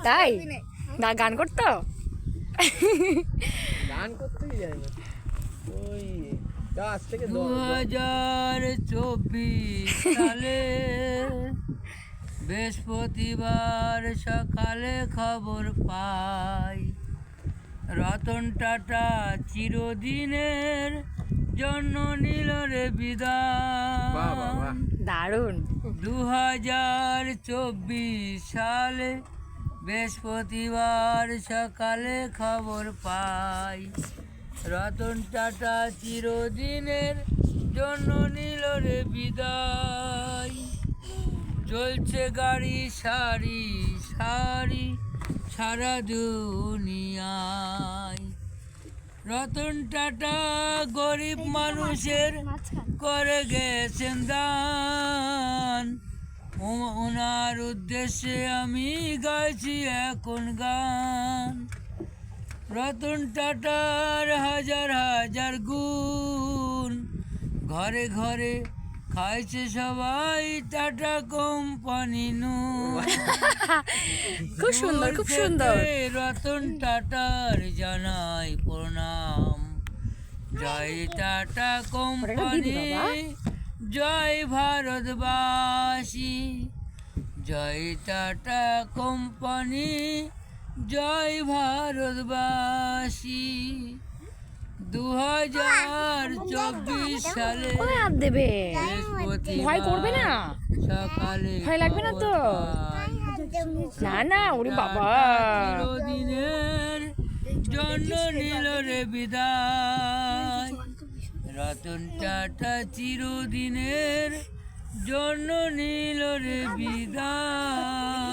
তাই গান করতো? গান করতেই যায় না ওই গাছ থেকে 2024 সালে বৃহস্পতিবার সকালে খবর পাই রতন টাটা চিরদিনের জন্য নিল রে বিদায়। দারুণ। 2024 সালে বৃহস্পতিবার সকালে খবর পাই রতন টাটা চিরদিনের জন্য নিল রে বিদায়। চলছে গাড়ি সারি সারি সারা দুনিয়ায়। রতন টাটা গরিব মানুষের করে গেছেন দান, ওনার উদ্দেশ্যে আমি গাইছি এখন গান। রতন টাটার হাজার হাজার গুণ, ঘরে ঘরে খাইছে সবাই টাটা কোম্পানি নুন। খুব সুন্দর, খুব সুন্দর। রতন টাটার জানাই প্রণাম। জয় টাটা কোম্পানি, জয় ভারতবাসী। জয় টাটা কোম্পানি, জয় ভারতবাসী। 2024 সালে দেবে ভয় বৃহস্পতিবার করবে না? সকালে ভয় লাগবে না তো? খবর পাই না না, ওরে বাবা। চিরদিনের জন্য নিল রে বিদায়। রতন টাটা চিরদিনের জন্য নিল রে বিদায়।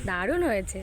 দারুণ হয়েছে।